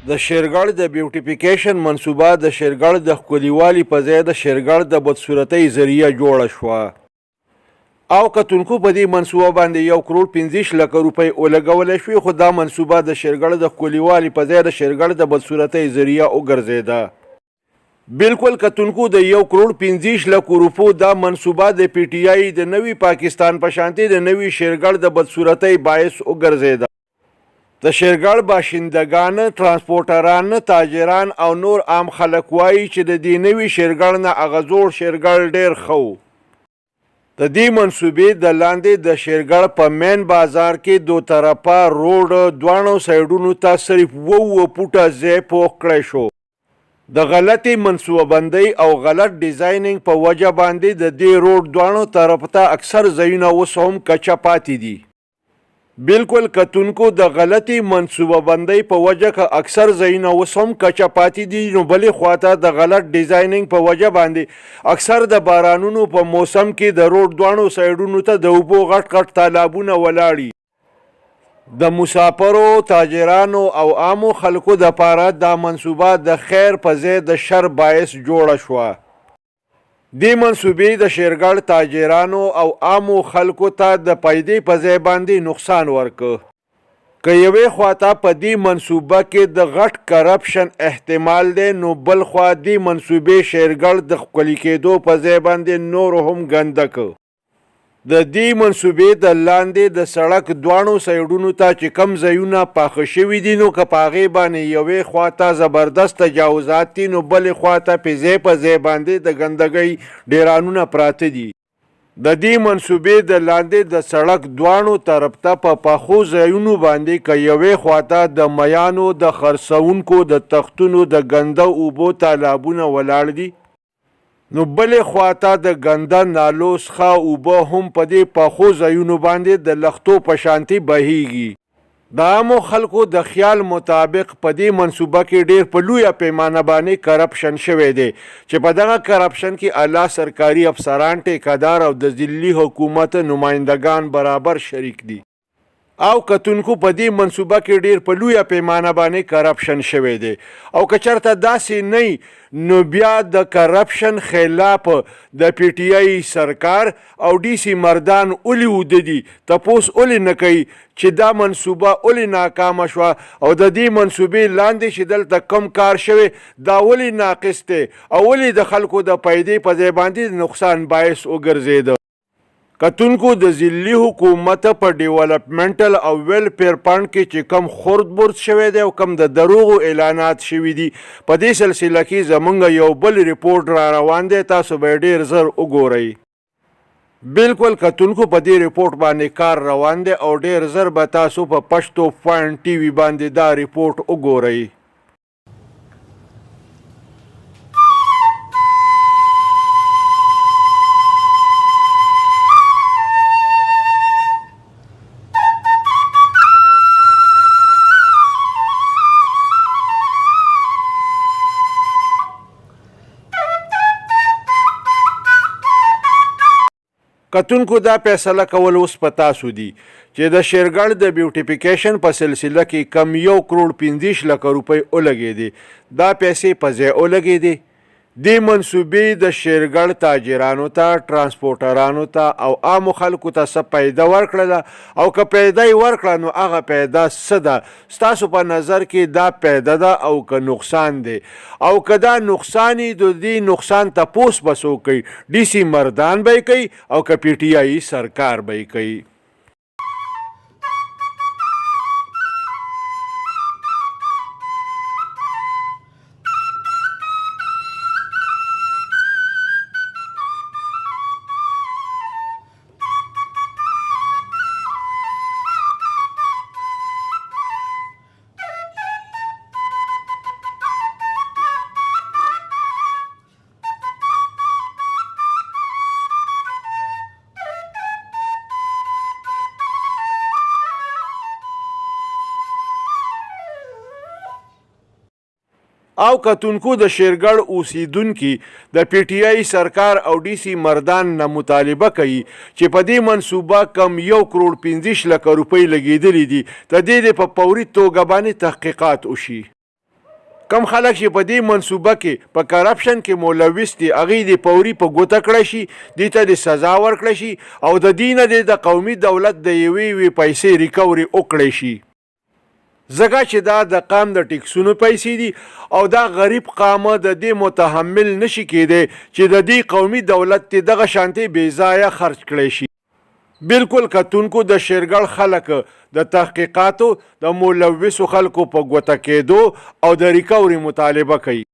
د شیرگڑھ د بیوټیفیکیشن منصوبه د شیرگڑھ د ښکلیوالي په ځای د شیرگڑھ د بدصورتۍ ذریعه جوړه شوه او کتونکو په دې منصوبه باندې 1.25 لک روپۍ ولګولی شوې، خو دا منصوبه د شیرگڑھ د ښکلیوالي په ځای د شیرگڑھ د بدصورتۍ ذریعه وګرځېده. بالکل کتونکو د 1.25 لک روپو دا منصوبه د پی ټی آی د نوي پاکستان په شانتي د نوي شیرگڑھ د بدصورتۍ باعث وګرځېده. د شیرگڑھ باشندگان، ترانسپورټران، تاجران او نور عام خلک وایي چې د دې نوي شیرگڑھ نه هغه زوړ شیرگڑھ ډېر ښه و. د دې منصوبې د لاندې د شیرگڑھ په مین بازار کې دو طرفه روډ دواړو سایډونو ته صرف 2 فوټه ځای پوخ کړی شو. د غلطي منصوبه بندۍ او غلط ډیزایننګ په وجه باندې د دې روډ دواړو طرف ته اکثر ځایونه اوس هم کچه پاتې دي. بالکل کتونکو د غلطي منصوبه بندۍ په وجه که اکثر ځایونه اوس هم کچه پاتې دي، نو بلې خواته د غلط ډیزایننګ په وجه باندې اکثر د بارانونو په موسم کې د روډ دواړو سایډونو ته د اوبو غټ غټ تالابونه ولاړي. د مسافرو، تاجرانو او عامو خلکو دپاره دا منصوبه د خیر په ځای د شر باعث جوړه شوه. دې منصوبې د شیرگڑھ تاجرانو او عامو خلکو ته د پیدې په ځای باندې نقصان ورکړ. که یوې خواته په دې منصوبه کې د غټ کرپشن احتمال دی، نو بل خوا دې منصوبې شیرگڑھ د ښکلي کېدو په ځای باندې نور هم ګنده کړ. د دې منصوبې د لاندې د سړک دواړو سایډونو ته چې کم ځایونه پاخه شوي دي، نو که په هغې باندې یوې خواته زبردست تجاوزات دي، نو بلې خواته په ځای باندې د ګندګۍ ډیرانونه پراته دي. د دې منصوبې د لاندې د سړک دواړو طرف ته په پاخو ځایونو باندې که یوې خواته د میانو د خرڅونکو د تختونو د ګنده اوبو تالابونه ولاړ دي، نو بلې خواته د ګنده نالو څخه اوبه هم په دې پاخو ځایونو باندې د لښتو په شانتي بهیږي. د عامو خلکو د خیال مطابق په دې منصوبه کې ډېر په لویه پیمانه باندې کرپشن شوی دی، چې په دغه کرپشن کې اعلی سرکاري افسران، ټیکهدار او د ضلعي حکومت نمایندګان برابر شریک دي. او کتونکو په دې منصوبه کې ډېر په لویه پیمانه باندې کرپشن شوی دی. او که چېرته داسې نه نو بیا د کرپشن خلاف د پی ټی آی سرکار او ډي سي مردان ولې وده دي، تپوس ولې نه کوي چې دا منصوبه ولې ناکامه شوه او د دې منصوبې لاندې چې دلته کم کار شوی دا ولې ناقص دی او ولې د خلکو د پیدې په ځای باندې د نقصان باعث وګرځېده. کتونکو د ضلعي حکومت په ډیولپمنټل او ویلفیر فنډ کې چې کم خورد برد شوی دی او کم د دروغو اعلانات شوي دي، په دې سلسله کې زمونږ یو بل ریپورټ را روان دی، تاسو به یې ډېر زر وګورئ. بالکل کتونکو په دې ریپورټ باندې کار روان دی او ډېر زر به تاسو په پشتو پوائنٹ ټي وي باندې دا ریپورټ وګورئ. کتونکو دا فیصله کول اوس په تاسو دي چې د شیرگڑھ د بیوټیفیکیشن په سلسله کې کم 1.25 لک روپۍ ولګېدې. دا پیسې په ځای ولګېدې. دې منصوبې د شیرگڑھ تاجرانو ته، ترانسپورټرانو ته او عامو خلکو ته څه پیدا ورکړله، او که پیدا یې ورکړه نو هغه پیدا څه ده؟ ستاسو په نظر کې دا پیدا ده او که نقصان دی؟ او که دا نقصان یې د دې نقصان تپوس به څوک کوي؟ ډي سي مردان به یې کوي او که پی ټي آی سرکار به یې کوي؟ او کتونکو د شیرگڑھ اوسیدونکي د پی ټی آی سرکار او ډي سي مردان نه مطالبه کوي چې په دې منصوبه کم 1.25 لک روپۍ لګېدلې دي، د دې په فوري توګه باندې تحقیقات وشي. کم خلک چې په دې منصوبه کې په کرپشن کې ملوث دي هغې دې فوري په ګوته کړی شي، دې ته د سزا ورکړی شي او د دې نه د قومي دولت د یوې پیسې ریکوري وکړی شي، ځکه چې دا د قام د ټیکسونو پیسې دي او دا غریب قامه د دې متحمل نشي کېدی چې د دې قومي دولت ته دغه شانتې بې ځایه خرج کړی شي. بالکل کتونکو د شیرګړ خلک د تحقیقاتو د ملوثو خلکو په ګوته کېدو او د ریکوري مطالبه کوي.